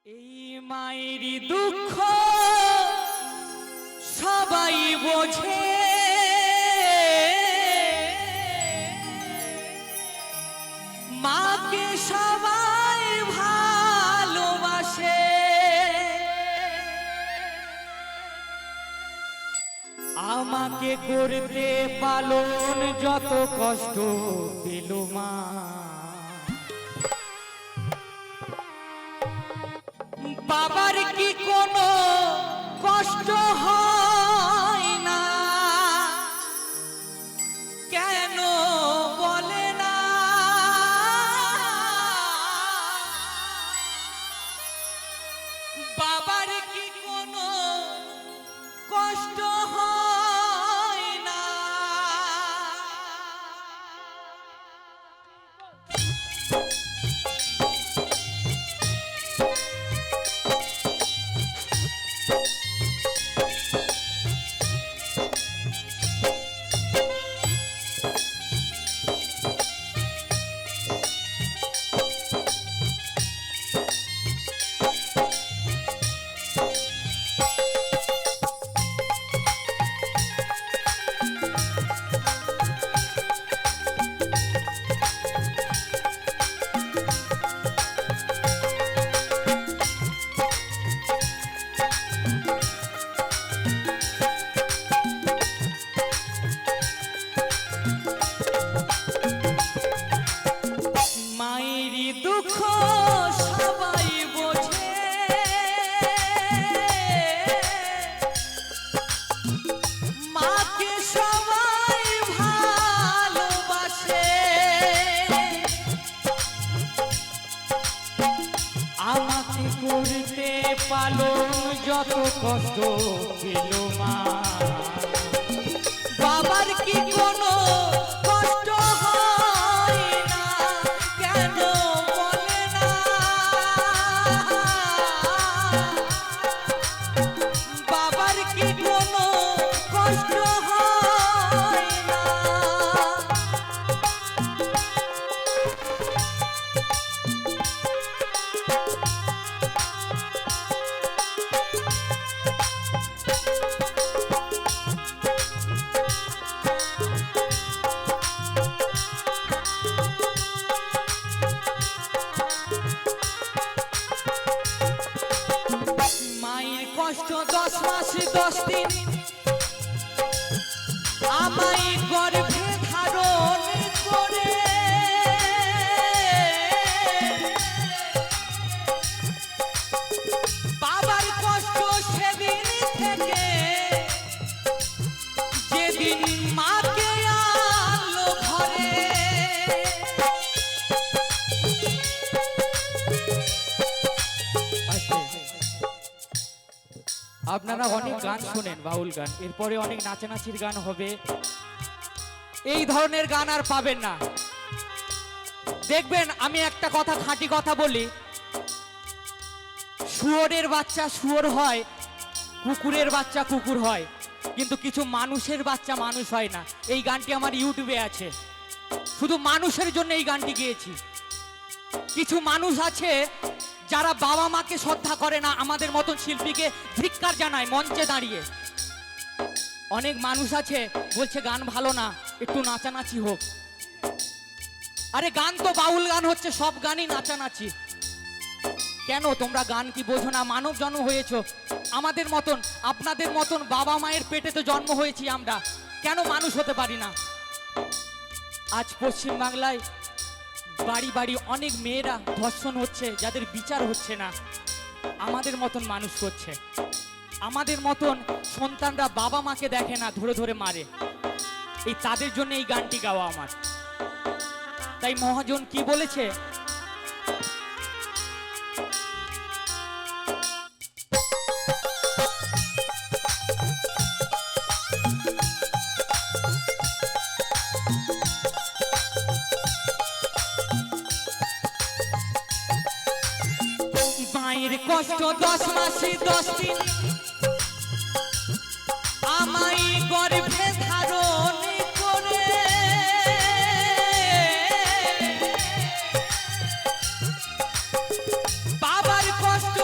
এই মায়েরই দুঃখ সবাই বোঝে, মাকে সবাই ভালোবাসে। আমাকে করতে পালন যত কষ্ট পেল মা, বাবার কি কোনো কষ্ট হয় না? কেন বলে না? বাবার কি কোনো কষ্ট হয় না? দুঃখ সবাই বোঝে, মাকে সবাই ভালোবাসে। আমাকে করতে পালন যত কষ্ট পেল মা, বাবার কি কোনো কষ্ট হয় না? কেন বলে না? বাবার কি কোনো কষ্ট হয় না? মায়ের কষ্ট 10 মাস 10 দিন আমায় গর্ভে ধারণ করে, বাবার কষ্ট সেদিন থেকে যেদিন মাকে আনলো ঘরে। আপনারা অনেক গান শুনেন, বাউল গান, এরপরে অনেক নাচানাচির গান হবে। এই ধরনের গান আর পাবেন না। দেখবেন আমি একটা কথা, খাঁটি কথা বলি, শুয়োরের বাচ্চা শুয়োর হয়, কুকুরের বাচ্চা কুকুর হয়, কিন্তু কিছু মানুষের বাচ্চা মানুষ হয় না। এই গানটি আমার ইউটিউবে আছে, শুধু মানুষের জন্য এই গানটি গেয়েছি। কিছু মানুষ আছে যারা বাবা মাকে শ্রদ্ধা করে না, আমাদের মতন শিল্পীকে ধিক্কার জানায় মঞ্চে দাঁড়িয়ে। অনেক মানুষ আছে বলছে গান ভালো না, একটু নাচানাচি হোক। আরে গান তো বাউল গান হচ্ছে, সব গানই নাচানাচি। কেন তোমরা গান কি বোঝো না? মানব জন্ম হয়েছ আমাদের মতন, আপনাদের মতন বাবা মায়ের পেটে তো জন্ম হয়েছি আমরা, কেন মানুষ হতে পারি না? আজ পশ্চিম বাংলায় বাড়ি বাড়ি অনেক মেয়েরা ধর্ষণ হচ্ছে, যাদের বিচার হচ্ছে না। আমাদের মতন মানুষ করছে, আমাদের মতন সন্তানরা বাবা মাকে দেখে না, ধরে ধরে মারে। এই তাদের জন্য এই গানটি গাওয়া আমার। তাই মহাজন কি বলেছে, মায়ের কষ্ট 10 মাস 10 দিন আমায় গর্ভে ধারণ করে, বাবার কষ্ট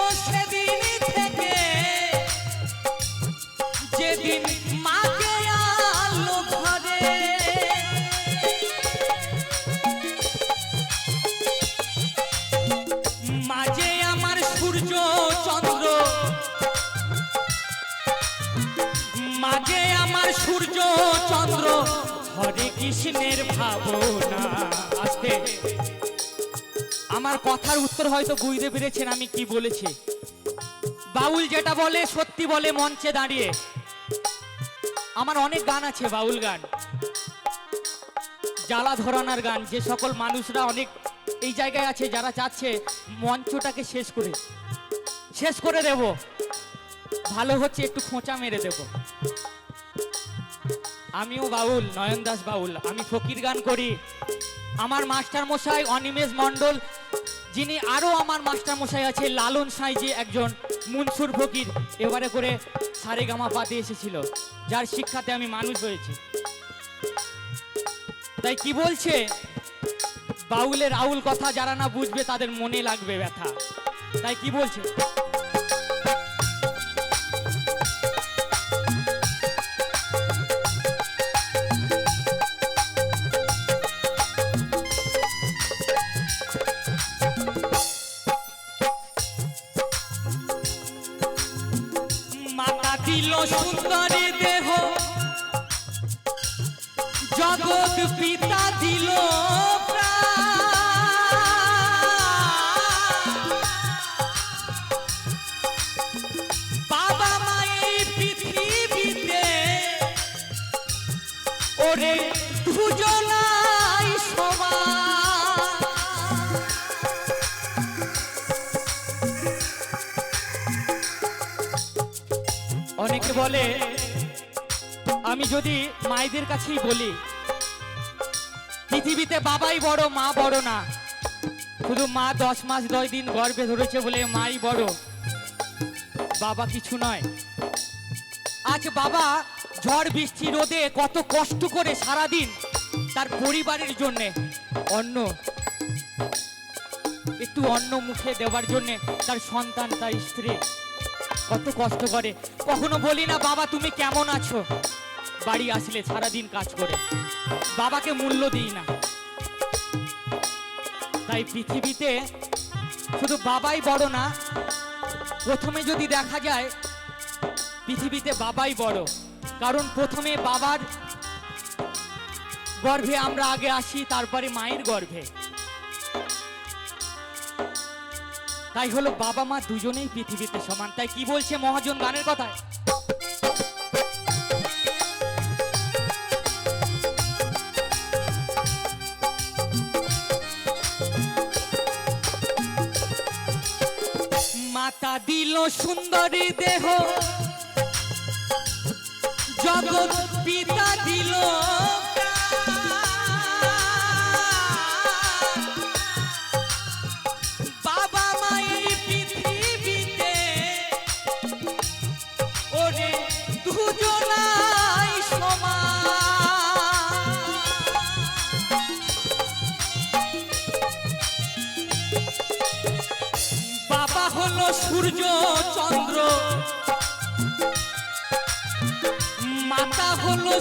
সূর্য চন্দ্র, মাঝে আমার সূর্য চন্দ্র, হরে কৃষ্ণের ভাবনা। আস্তে, আমার কথার উত্তর হয়তো বুঝতে পেরেছেন আমি কি বলেছি। বাউল যেটা বলে সত্যি বলে মঞ্চে দাঁড়িয়ে। আমার অনেক গান আছে, বাউল গান, জ্বালা ধরানোর গান, যে সকল মানুষরা অনেক এই জায়গায় আছে যারা চাচ্ছে মঞ্চটাকে শেষ করে দেব, ভালো হচ্ছে একটু খোঁচা মেরে দেব। আমিও বাউল, নয়ন দাস বাউল, আমি ফকির গান করি। আমার মাস্টার মশাই অনিমেষ মণ্ডল, যিনি আরো আমার মাস্টার মশাই আছে লালন সাঁই, যে একজন মনসুর ফকির, এবারে করে সারেগামা পাতে এসেছিল, যার শিক্ষাতে আমি মানুষ হয়েছি। তাই কি বলছে, বাউলের আউল কথা যারা না বুঝবে তাদের মনে লাগবে ব্যথা। তাই কি বলছে, মাতা দিল সুন্দরী দেহ, জগৎ পিতা দিল বাবা মায়ের পৃথিবীতে, ওরে দুজনাই সমান। অনেকে বলে, আমি যদি মায়েদের কাছেই বলি, পৃথিবীতে বাবাই বড়, মা বড় না। শুধু মা 10 মাস 10 দিন গর্ভে ধরেছে বলে মাই বড়, বাবা কিছু নয়। আজ বাবা ঝড় বৃষ্টি রোদে কত কষ্ট করে সারাদিন তার পরিবারের জন্য একটু অন্ন মুখে দেওয়ার জন্য তার সন্তান, তার স্ত্রী কত কষ্ট করে। কখনো বলি না বাবা তুমি কেমন আছো, বাড়ি আসলে সারাদিন কাজ করে, বাবাকে মূল্য দিই না। তাই পৃথিবীতে শুধু বাবাই বড় না, প্রথমে যদি দেখা যায় পৃথিবীতে বাবাই বড়, কারণ প্রথমে বাবার গর্ভে আমরা আগে আসি, তারপরে মায়ের গর্ভে। তাই হলো বাবা মা দুজনেই পৃথিবীতে সমান। তাই কি বলছে মহাজন গানের কথায়, মাতা দিল সুন্দরী দেহ, জগৎ পিতা দিল বাবা মায়ের পৃথিবীতে, ওরে দুজনাই সমান। বাবা হলো সূর্য চন্দ্র, মাতা হলো